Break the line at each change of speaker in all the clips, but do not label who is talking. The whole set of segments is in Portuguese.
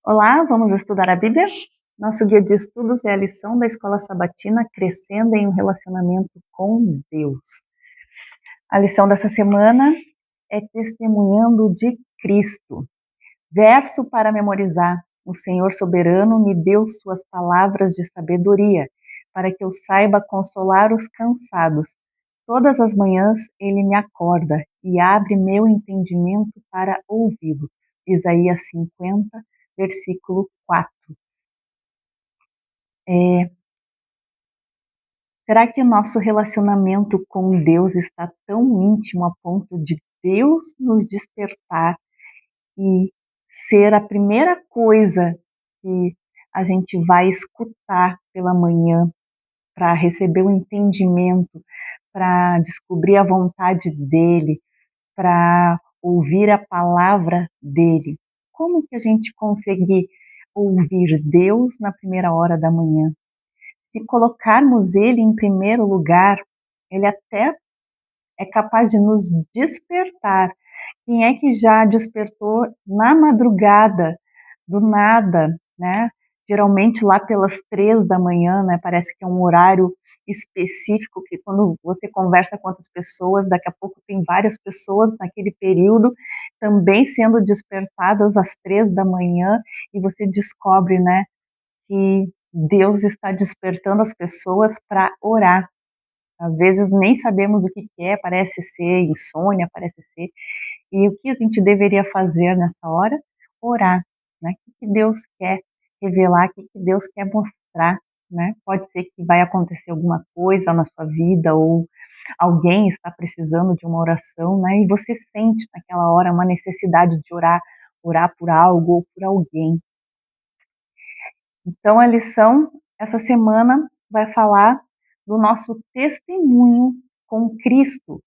Olá, vamos estudar a Bíblia? Nosso guia de estudos é a lição da Escola Sabatina Crescendo em um Relacionamento com Deus. A lição dessa semana é Testemunhando de Cristo. Verso para memorizar. O Senhor soberano me deu suas palavras de sabedoria, para que eu saiba consolar os cansados. Todas as manhãs ele me acorda e abre meu entendimento para ouvi-lo. Isaías 50, versículo 4. Será que o nosso relacionamento com Deus está tão íntimo a ponto de Deus nos despertar e ser a primeira coisa que a gente vai escutar pela manhã para receber o entendimento, para descobrir a vontade dele, para ouvir a palavra dele? Como que a gente consegue ouvir Deus na primeira hora da manhã? Se colocarmos ele em primeiro lugar, ele até é capaz de nos despertar. Quem é que já despertou na madrugada, do nada, né? Geralmente lá pelas 3 da manhã, né? Parece que é um horário específico que quando você conversa com outras pessoas, daqui a pouco tem várias pessoas naquele período também sendo despertadas às 3 da manhã e você descobre, né, que Deus está despertando as pessoas para orar. Às vezes nem sabemos o que é, parece ser insônia, parece ser. E o que a gente deveria fazer nessa hora? Orar, né? O que Deus quer revelar, o que Deus quer mostrar, né? Pode ser que vai acontecer alguma coisa na sua vida ou alguém está precisando de uma oração, né? E você sente naquela hora uma necessidade de orar, orar por algo ou por alguém. Então, a lição essa semana vai falar do nosso testemunho com Cristo.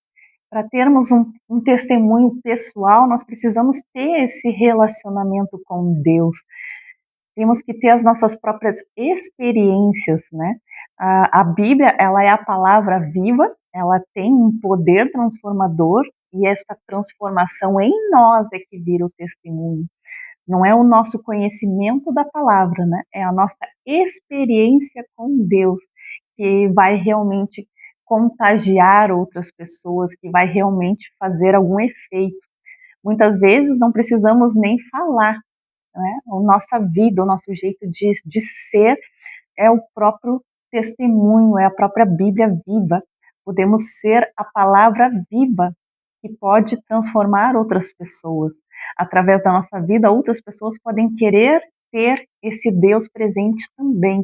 Para termos um testemunho pessoal, nós precisamos ter esse relacionamento com Deus. Temos que ter as nossas próprias experiências, né? A Bíblia, ela é a palavra viva, ela tem um poder transformador e essa transformação em nós é que vira o testemunho. Não é o nosso conhecimento da palavra, né? É a nossa experiência com Deus que vai realmente contagiar outras pessoas, que vai realmente fazer algum efeito. Muitas vezes não precisamos nem falar, né? A nossa vida, o nosso jeito de ser é o próprio testemunho, é a própria Bíblia viva. Podemos ser a palavra viva que pode transformar outras pessoas. Através da nossa vida, outras pessoas podem querer ter esse Deus presente também.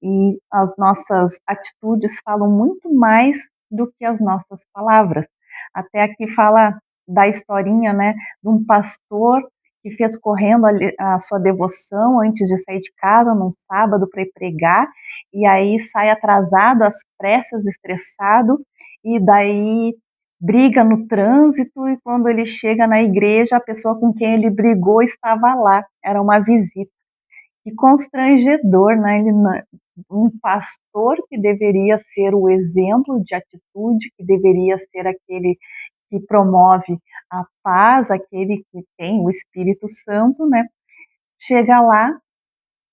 E as nossas atitudes falam muito mais do que as nossas palavras. Até aqui fala da historinha, né, de um pastor que fez correndo a sua devoção antes de sair de casa num sábado para ir pregar, e aí sai atrasado, às pressas, estressado, e daí briga no trânsito, e quando ele chega na igreja, a pessoa com quem ele brigou estava lá, era uma visita. Que constrangedor, né? Um pastor que deveria ser o exemplo de atitude, que deveria ser aquele que promove a paz, aquele que tem o Espírito Santo, né? Chega lá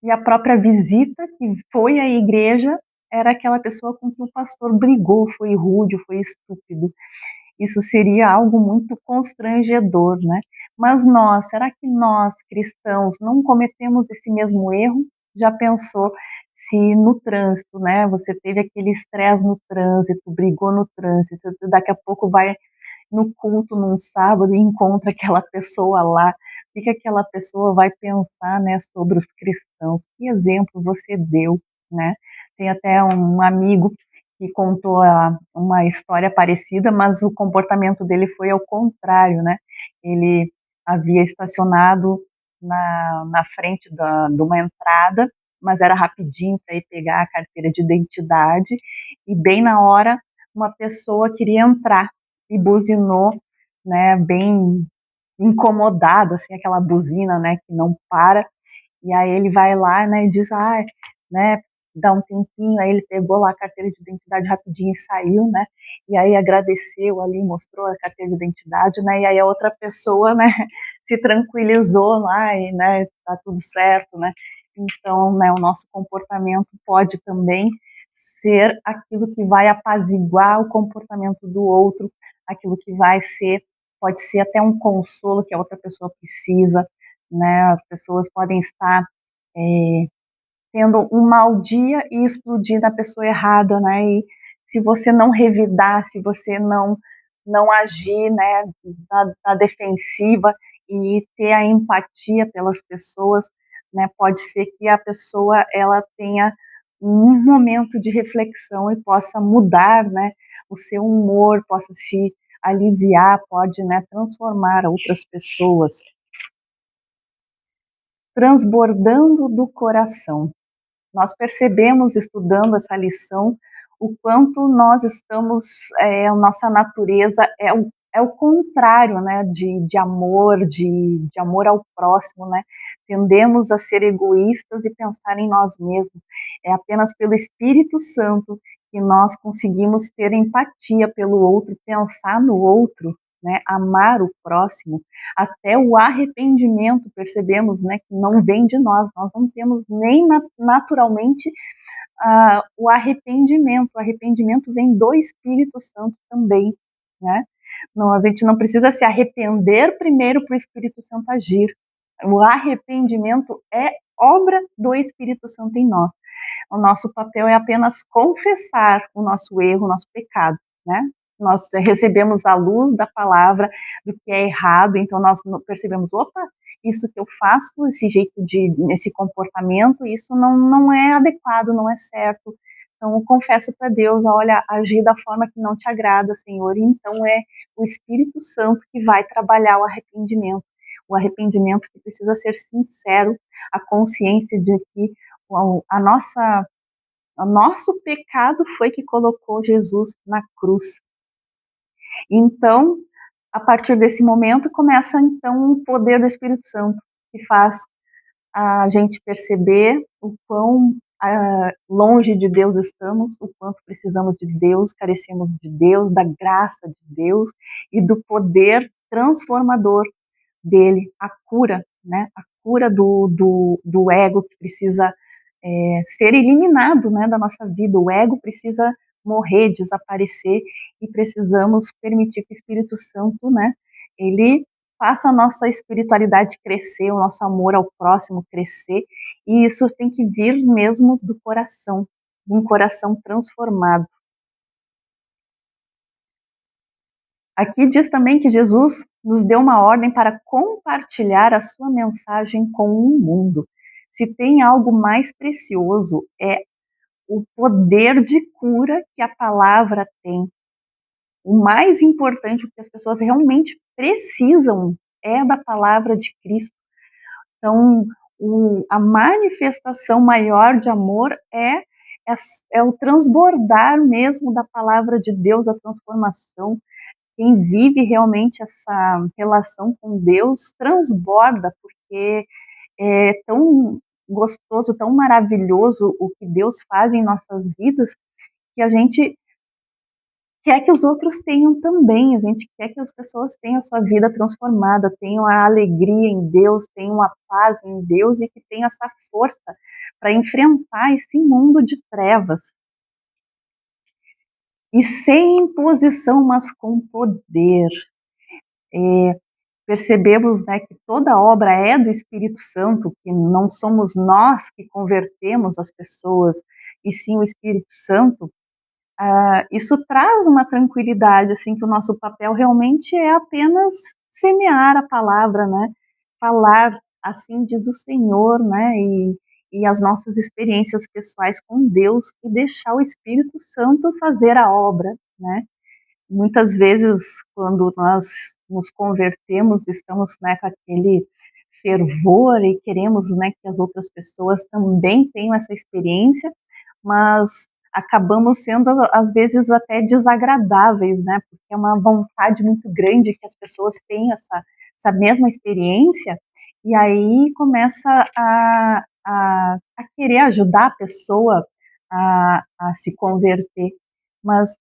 e a própria visita que foi à igreja era aquela pessoa com quem o pastor brigou, foi rude, foi estúpido. Isso seria algo muito constrangedor, né? Mas nós, será que nós, cristãos, não cometemos esse mesmo erro? Já pensou se no trânsito, né, você teve aquele estresse no trânsito, brigou no trânsito, daqui a pouco vai no culto num sábado e encontra aquela pessoa lá, o que aquela pessoa vai pensar, né, sobre os cristãos? Que exemplo você deu, né? Tem até um amigo que contou uma história parecida, mas o comportamento dele foi ao contrário, né? Ele havia estacionado na frente de uma entrada, mas era rapidinho para ir pegar a carteira de identidade, e bem na hora uma pessoa queria entrar e buzinou, né, bem incomodado, assim, aquela buzina, né, que não para, e aí ele vai lá, né, e diz, né, dar um tempinho, aí ele pegou lá a carteira de identidade rapidinho e saiu, né, e aí agradeceu ali, mostrou a carteira de identidade, né, e aí a outra pessoa, né, se tranquilizou lá e, né, tá tudo certo, né. Então, né, o nosso comportamento pode também ser aquilo que vai apaziguar o comportamento do outro, aquilo que vai ser, pode ser até um consolo que a outra pessoa precisa, né, as pessoas podem estar é, tendo um mau dia e explodir na pessoa errada, né, e se você não revidar, se você não agir, né, na defensiva e ter a empatia pelas pessoas, né, pode ser que a pessoa ela tenha um momento de reflexão e possa mudar, né, o seu humor, possa se aliviar, pode, né, transformar outras pessoas. Transbordando do coração. Nós percebemos, estudando essa lição, o quanto nós estamos, nossa natureza é o contrário, né, de amor ao próximo, né, tendemos a ser egoístas e pensar em nós mesmos, é apenas pelo Espírito Santo que nós conseguimos ter empatia pelo outro, pensar no outro, né, amar o próximo, até o arrependimento, percebemos, né, que não vem de nós não temos nem naturalmente o arrependimento vem do Espírito Santo também, né, não, a gente não precisa se arrepender primeiro para o Espírito Santo agir, o arrependimento é obra do Espírito Santo em nós, o nosso papel é apenas confessar o nosso erro, o nosso pecado, né, nós recebemos a luz da palavra do que é errado, então nós percebemos, opa, isso que eu faço, esse comportamento, isso não é adequado, não é certo, então eu confesso para Deus, olha, agir da forma que não te agrada, Senhor, e então é o Espírito Santo que vai trabalhar o arrependimento que precisa ser sincero, a consciência de que a nossa, o nosso pecado foi que colocou Jesus na cruz. Então, a partir desse momento, começa então o poder do Espírito Santo, que faz a gente perceber o quão longe de Deus estamos, o quanto precisamos de Deus, carecemos de Deus, da graça de Deus e do poder transformador dele, a cura, né? A cura do ego que precisa ser eliminado, né, da nossa vida. O ego precisa morrer, desaparecer e precisamos permitir que o Espírito Santo, né, ele faça a nossa espiritualidade crescer, o nosso amor ao próximo crescer, e isso tem que vir mesmo do coração, de um coração transformado. Aqui diz também que Jesus nos deu uma ordem para compartilhar a sua mensagem com o mundo. Se tem algo mais precioso, é o poder de cura que a palavra tem. O mais importante, o que as pessoas realmente precisam, é da palavra de Cristo. Então, a manifestação maior de amor é o transbordar mesmo da palavra de Deus, a transformação. Quem vive realmente essa relação com Deus transborda, porque é tão gostoso, tão maravilhoso o que Deus faz em nossas vidas, que a gente quer que os outros tenham também, a gente quer que as pessoas tenham a sua vida transformada, tenham a alegria em Deus, tenham a paz em Deus e que tenham essa força para enfrentar esse mundo de trevas. E sem imposição, mas com poder. Percebemos, né, que toda obra é do Espírito Santo, que não somos nós que convertemos as pessoas, e sim o Espírito Santo. Isso traz uma tranquilidade, assim, que o nosso papel realmente é apenas semear a palavra, né, falar, assim diz o Senhor, né, e as nossas experiências pessoais com Deus, e deixar o Espírito Santo fazer a obra, né. Muitas vezes, quando nós nos convertemos, estamos, né, com aquele fervor e queremos, né, que as outras pessoas também tenham essa experiência, mas acabamos sendo, às vezes, até desagradáveis, né, porque é uma vontade muito grande que as pessoas tenham essa mesma experiência, e aí começa a querer ajudar a pessoa a se converter, mas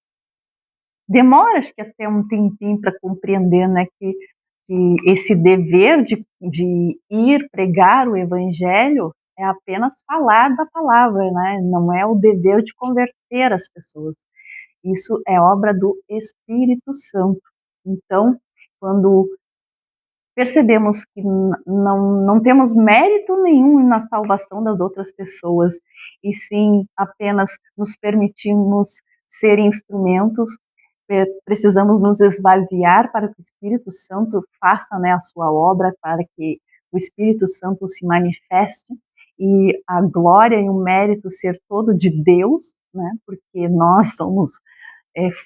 demora, acho que até um tempinho para compreender, né, que esse dever de ir pregar o evangelho é apenas falar da palavra, né, não é o dever de converter as pessoas. Isso é obra do Espírito Santo. Então, quando percebemos que não temos mérito nenhum na salvação das outras pessoas, e sim apenas nos permitimos ser instrumentos, precisamos nos esvaziar para que o Espírito Santo faça, né, a sua obra, para que o Espírito Santo se manifeste e a glória e o mérito ser todo de Deus, né, porque nós somos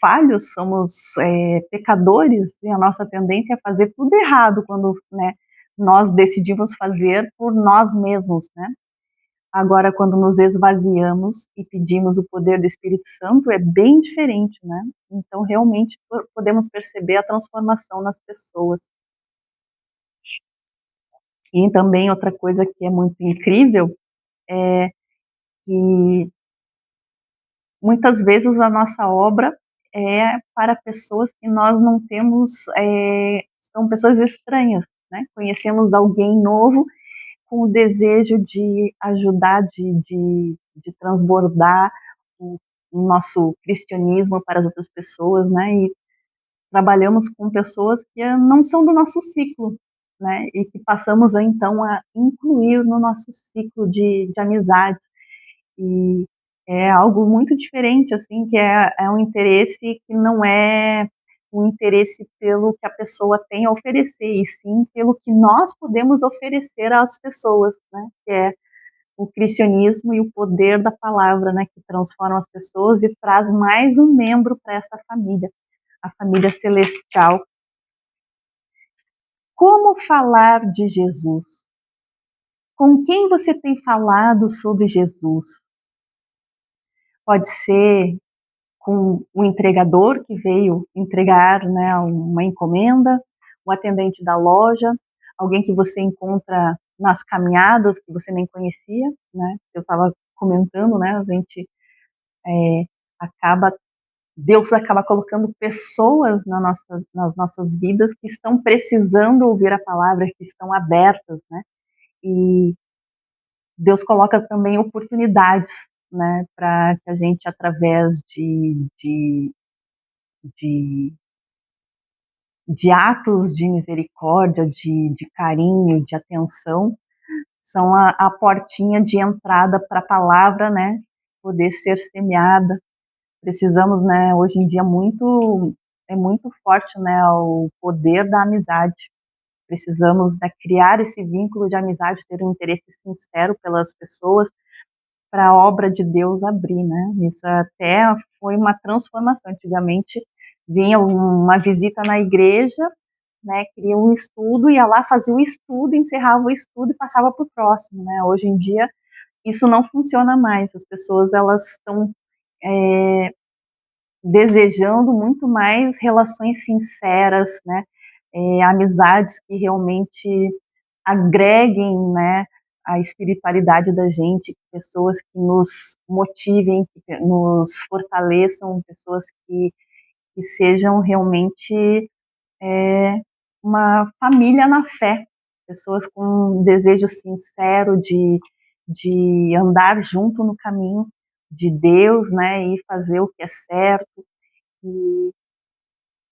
falhos, somos pecadores, e a nossa tendência é fazer tudo errado quando, né, nós decidimos fazer por nós mesmos, né? Agora, quando nos esvaziamos e pedimos o poder do Espírito Santo, é bem diferente, né? Então, realmente, podemos perceber a transformação nas pessoas. E também outra coisa que é muito incrível é que muitas vezes a nossa obra é para pessoas que nós não temos, são pessoas estranhas, né? Conhecemos alguém novo com o desejo de ajudar, de transbordar o nosso cristianismo para as outras pessoas, né? E trabalhamos com pessoas que não são do nosso ciclo, né? E que passamos então a incluir no nosso ciclo de amizades. E é algo muito diferente, assim, que é um interesse que não é um interesse pelo que a pessoa tem a oferecer, e sim pelo que nós podemos oferecer às pessoas, né? Que é o cristianismo e o poder da palavra, né? Que transforma as pessoas e traz mais um membro para essa família, a família celestial. Como falar de Jesus? Com quem você tem falado sobre Jesus? Pode ser com o entregador que veio entregar, né, uma encomenda, o atendente da loja, alguém que você encontra nas caminhadas que você nem conhecia, né? Eu estava comentando, né? A gente é, acaba, Deus acaba colocando pessoas nas nossas vidas que estão precisando ouvir a palavra, que estão abertas, né? E Deus coloca também oportunidades, né, para que a gente, através de, de atos de misericórdia, de carinho, de atenção, são a portinha de entrada para a palavra, né, poder ser semeada. Precisamos, né, hoje em dia é muito forte, né, o poder da amizade. Precisamos, né, criar esse vínculo de amizade, ter um interesse sincero pelas pessoas, para a obra de Deus abrir, né? Isso até foi uma transformação. Antigamente vinha uma visita na igreja, né? Queria um estudo, ia lá, fazia o estudo, encerrava o estudo e passava para o próximo, né? Hoje em dia isso não funciona mais. As pessoas elas estão desejando muito mais relações sinceras, né? Amizades que realmente agreguem, né, a espiritualidade da gente, pessoas que nos motivem, que nos fortaleçam, pessoas que sejam realmente uma família na fé, pessoas com um desejo sincero de andar junto no caminho de Deus, né, e fazer o que é certo. E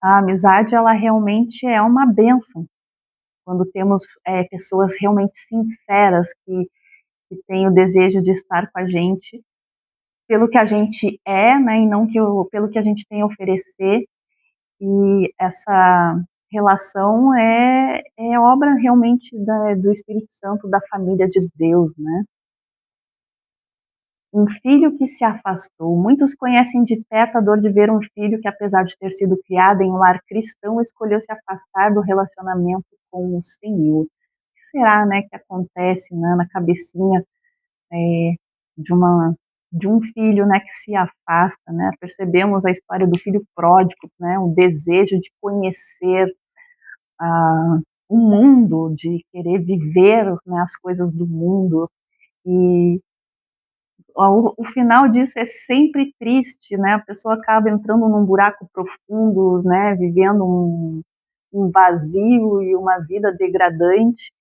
a amizade, ela realmente é uma bênção, quando temos pessoas realmente sinceras que têm o desejo de estar com a gente pelo que a gente é, né, e não pelo que a gente tem a oferecer. E essa relação é obra realmente do Espírito Santo, da família de Deus, né? Um filho que se afastou. Muitos conhecem de perto a dor de ver um filho que, apesar de ter sido criado em um lar cristão, escolheu se afastar do relacionamento com o Senhor. O que será, né, que acontece, né, na cabecinha é, de uma de um filho, né, que se afasta, né? Percebemos a história do filho pródigo, né, o desejo de conhecer o mundo, de querer viver, né, as coisas do mundo. E o final disso é sempre triste, né, a pessoa acaba entrando num buraco profundo, né, vivendo um vazio e uma vida degradante,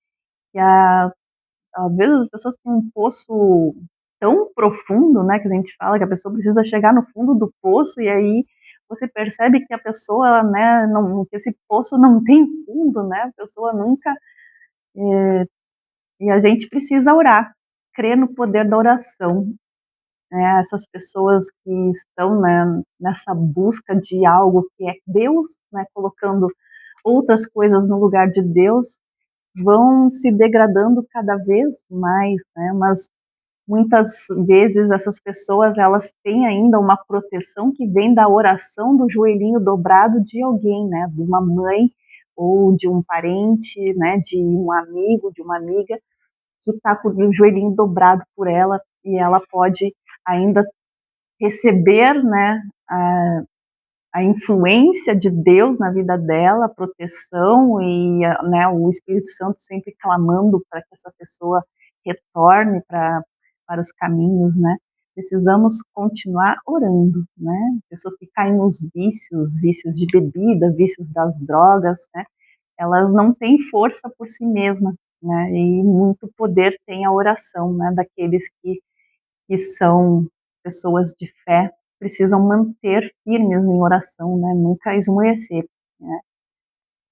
que às vezes as pessoas têm um poço tão profundo, né, que a gente fala que a pessoa precisa chegar no fundo do poço, e aí você percebe que a pessoa, né, não, que esse poço não tem fundo, né, a pessoa nunca, e a gente precisa orar, crer no poder da oração, né, essas pessoas que estão, né, nessa busca de algo que é Deus, né, colocando outras coisas no lugar de Deus, vão se degradando cada vez mais, né, mas muitas vezes essas pessoas, elas têm ainda uma proteção que vem da oração do joelhinho dobrado de alguém, né, de uma mãe ou de um parente, né, de um amigo, de uma amiga, que está com o joelhinho dobrado por ela, e ela pode ainda receber, né, a influência de Deus na vida dela, a proteção e, né, o Espírito Santo sempre clamando para que essa pessoa retorne para os caminhos, né. Precisamos continuar orando, né. Pessoas que caem nos vícios, vícios de bebida, vícios das drogas, né, elas não têm força por si mesma, né, e muito poder tem a oração, né, daqueles que são pessoas de fé, precisam manter firmes em oração, né, nunca esmorecer, né.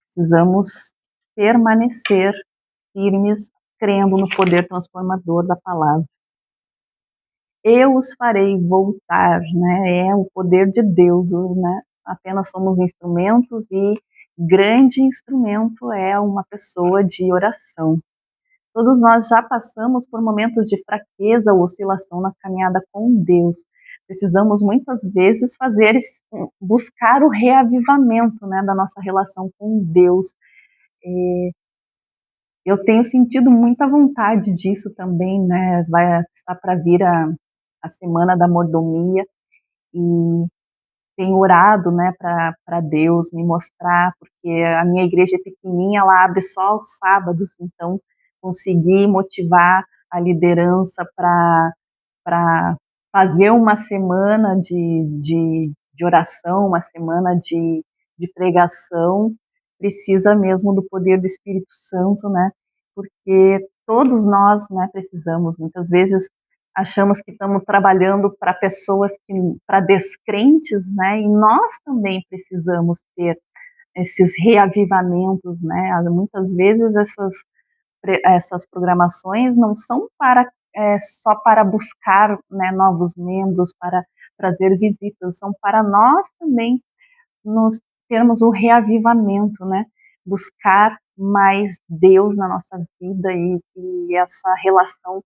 Precisamos permanecer firmes, crendo no poder transformador da palavra. Eu os farei voltar, né, é o poder de Deus, né, apenas somos instrumentos, e grande instrumento é uma pessoa de oração. Todos nós já passamos por momentos de fraqueza ou oscilação na caminhada com Deus. Precisamos muitas vezes buscar o reavivamento, né, da nossa relação com Deus. Eu tenho sentido muita vontade disso também, né? Vai estar para vir a semana da mordomia, e tenho orado, né, para Deus me mostrar, porque a minha igreja é pequenininha, ela abre só aos sábados, então conseguir motivar a liderança para fazer uma semana de oração, uma semana de pregação, precisa mesmo do poder do Espírito Santo, né, porque todos nós, né, precisamos. Muitas vezes achamos que estamos trabalhando para pessoas, para descrentes, né, e nós também precisamos ter esses reavivamentos, né. Muitas vezes essas programações não são só para buscar, né, novos membros, para trazer visitas, são para nós também nos termos um reavivamento, né, buscar mais Deus na nossa vida, e essa relação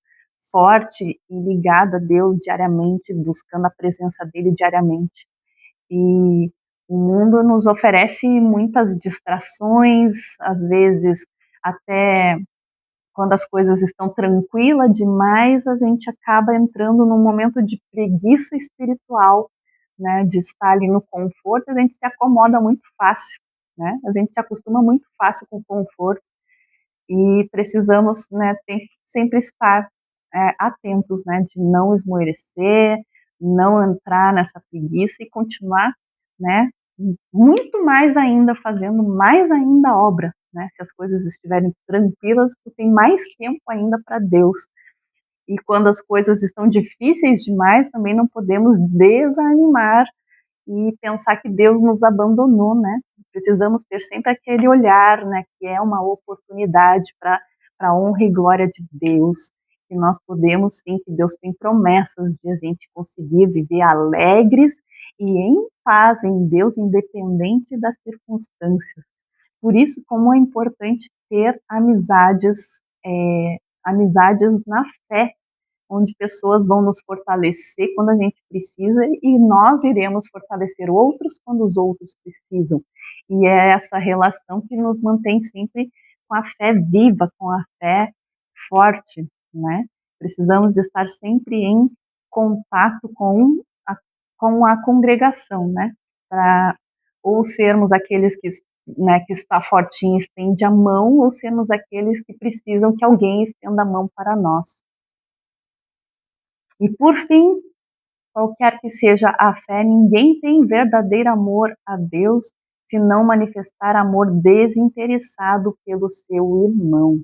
forte e ligada a Deus diariamente, buscando a presença dele diariamente. E o mundo nos oferece muitas distrações, às vezes até quando as coisas estão tranquilas demais, a gente acaba entrando num momento de preguiça espiritual, né, de estar ali no conforto, a gente se acomoda muito fácil, né, a gente se acostuma muito fácil com o conforto, e precisamos, né, tem que sempre estar atentos, né, de não esmorecer, não entrar nessa preguiça e continuar, né, muito mais ainda, fazendo mais ainda obra, né, se as coisas estiverem tranquilas, tu tem mais tempo ainda para Deus. E quando as coisas estão difíceis demais, também não podemos desanimar e pensar que Deus nos abandonou, né? Precisamos ter sempre aquele olhar, né, que é uma oportunidade para a honra e glória de Deus, que nós podemos sim, que Deus tem promessas de a gente conseguir viver alegres e em paz em Deus, independente das circunstâncias. Por isso, como é importante ter amizades, amizades na fé, onde pessoas vão nos fortalecer quando a gente precisa, e nós iremos fortalecer outros quando os outros precisam. E é essa relação que nos mantém sempre com a fé viva, com a fé forte, né? Precisamos estar sempre em contato com a congregação, né? Para ou sermos aqueles que, né, que está fortinho e estende a mão, ou sermos aqueles que precisam que alguém estenda a mão para nós. E por fim, qualquer que seja a fé, ninguém tem verdadeiro amor a Deus se não manifestar amor desinteressado pelo seu irmão.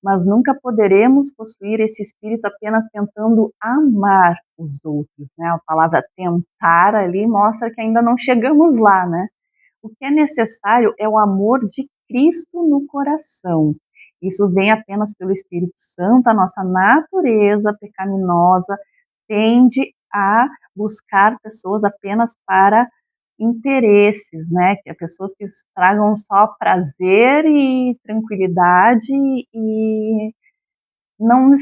Mas nunca poderemos possuir esse espírito apenas tentando amar os outros, né? A palavra tentar ali mostra que ainda não chegamos lá, né? O que é necessário é o amor de Cristo no coração. Isso vem apenas pelo Espírito Santo. A nossa natureza pecaminosa tende a buscar pessoas apenas para interesses, né? Que é pessoas que tragam só prazer e tranquilidade, e não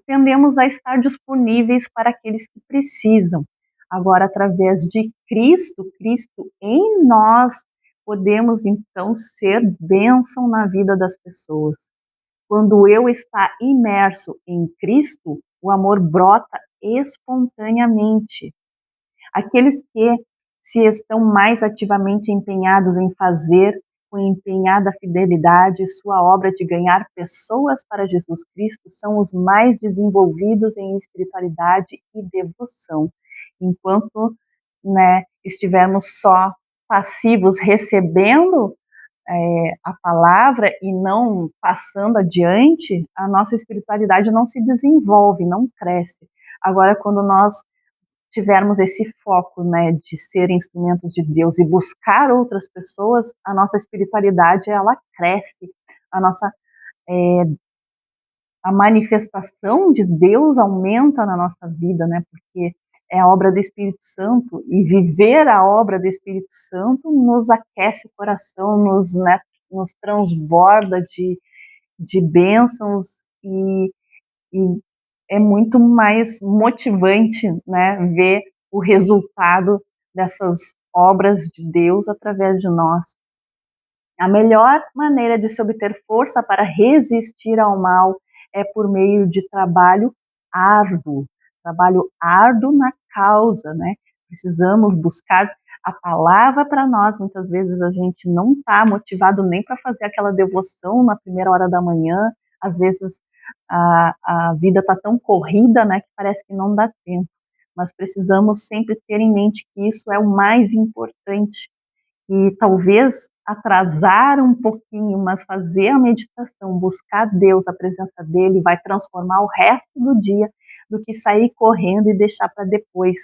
tendemos a estar disponíveis para aqueles que precisam. Agora, através de Cristo, Cristo em nós, podemos então ser bênção na vida das pessoas. Quando eu está imerso em Cristo, o amor brota espontaneamente. Aqueles que se estão mais ativamente empenhados em fazer com empenhada fidelidade sua obra de ganhar pessoas para Jesus Cristo são os mais desenvolvidos em espiritualidade e devoção. Enquanto, né, estivermos só passivos recebendo a palavra e não passando adiante, a nossa espiritualidade não se desenvolve, não cresce. Agora, quando nós tivermos esse foco, né, de ser instrumentos de Deus e buscar outras pessoas, a nossa espiritualidade ela cresce, a nossa a manifestação de Deus aumenta na nossa vida, né, porque é a obra do Espírito Santo, e viver a obra do Espírito Santo nos aquece o coração, né, nos transborda de bênçãos, e é muito mais motivante, né, ver o resultado dessas obras de Deus através de nós. A melhor maneira de se obter força para resistir ao mal é por meio de trabalho árduo na causa, né? Precisamos buscar a palavra para nós. Muitas vezes a gente não está motivado nem para fazer aquela devoção na primeira hora da manhã. Às vezes a vida está tão corrida, né, que parece que não dá tempo. Mas precisamos sempre ter em mente que isso é o mais importante, que talvez atrasar um pouquinho, mas fazer a meditação, buscar Deus, a presença dele, vai transformar o resto do dia, do que sair correndo e deixar para depois.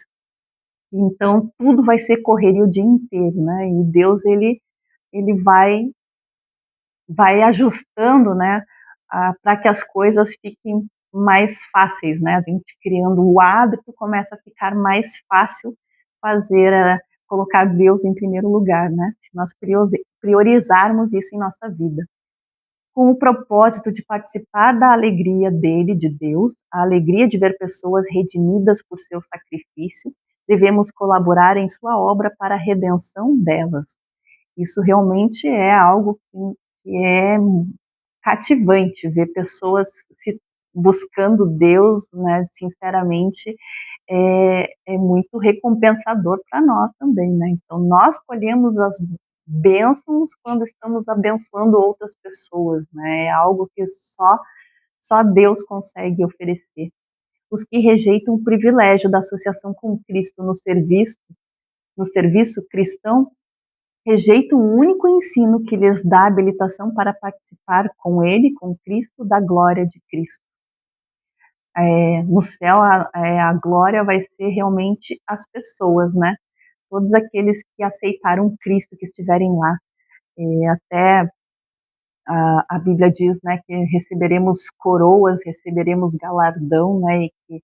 Então, tudo vai ser correria o dia inteiro, né? E Deus, ele vai ajustando, né, para que as coisas fiquem mais fáceis, né? A gente criando o hábito, começa a ficar mais fácil fazer, colocar Deus em primeiro lugar, né? Se nós priorizarmos isso em nossa vida. Com o propósito de participar da alegria dele, de Deus, a alegria de ver pessoas redimidas por seu sacrifício, devemos colaborar em sua obra para a redenção delas. Isso realmente é algo que é cativante, ver pessoas se buscando Deus, né, sinceramente, é muito recompensador para nós também, né? Então, nós colhemos as bênçãos quando estamos abençoando outras pessoas, né? É algo que só Deus consegue oferecer. Os que rejeitam o privilégio da associação com Cristo no serviço cristão, rejeitam o único ensino que lhes dá habilitação para participar com Ele, com Cristo, da glória de Cristo. No céu, a glória vai ser realmente as pessoas, né? Todos aqueles que aceitaram Cristo, que estiverem lá. Até a Bíblia diz, né, que receberemos coroas, receberemos galardão, né? E que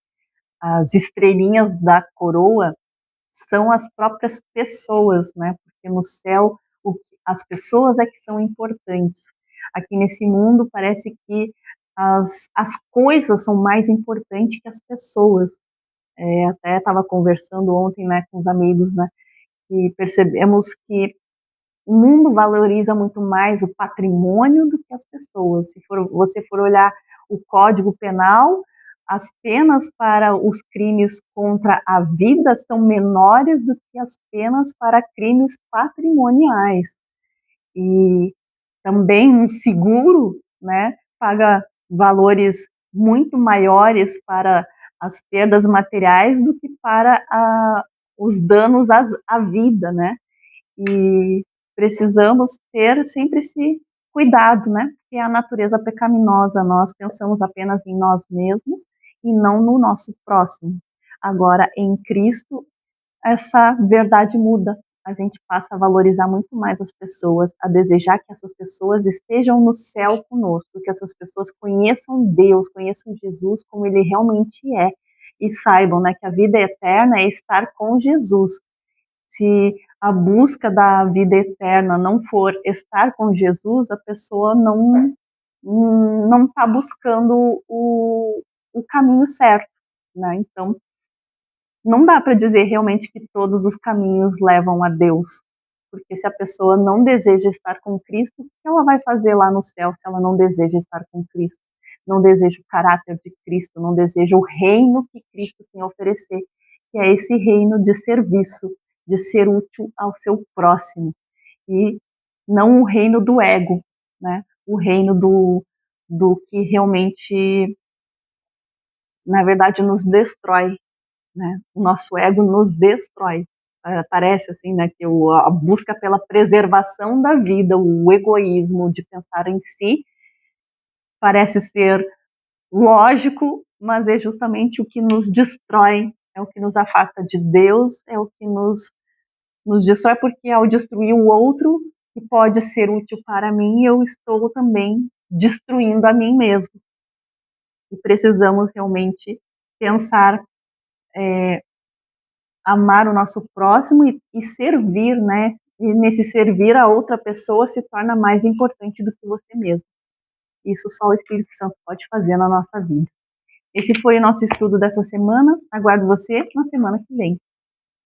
as estrelinhas da coroa são as próprias pessoas, né? Porque no céu as pessoas é que são importantes. Aqui nesse mundo parece que as coisas são mais importantes que as pessoas. Até estava conversando ontem, né, com os amigos, né, que percebemos que o mundo valoriza muito mais o patrimônio do que as pessoas. Se você for olhar o Código Penal, as penas para os crimes contra a vida são menores do que as penas para crimes patrimoniais. E também um seguro, né, paga valores muito maiores para as perdas materiais do que para os danos à vida, né? E precisamos ter sempre esse cuidado, né? Porque é a natureza pecaminosa, nós pensamos apenas em nós mesmos e não no nosso próximo. Agora, em Cristo, essa verdade muda. A gente passa a valorizar muito mais as pessoas, a desejar que essas pessoas estejam no céu conosco, que essas pessoas conheçam Deus, conheçam Jesus como ele realmente é e saibam, né, que a vida eterna é estar com Jesus. Se a busca da vida eterna não for estar com Jesus, a pessoa não está buscando o caminho certo, né? Então, não dá para dizer realmente que todos os caminhos levam a Deus, porque se a pessoa não deseja estar com Cristo, o que ela vai fazer lá no céu se ela não deseja estar com Cristo? Não deseja o caráter de Cristo, não deseja o reino que Cristo tem a oferecer, que é esse reino de serviço, de ser útil ao seu próximo, e não o reino do ego, né? O reino do que realmente, na verdade, nos destrói, né? O nosso ego nos destrói. Parece assim, né, que a busca pela preservação da vida, o egoísmo de pensar em si, parece ser lógico, mas é justamente o que nos destrói, é o que nos afasta de Deus, é o que nos destrói, porque ao destruir o outro, que pode ser útil para mim, eu estou também destruindo a mim mesmo. E precisamos realmente pensar, amar o nosso próximo e servir, né? E nesse servir a outra pessoa se torna mais importante do que você mesmo. Isso só o Espírito Santo pode fazer na nossa vida. Esse foi o nosso estudo dessa semana. Aguardo você na semana que vem.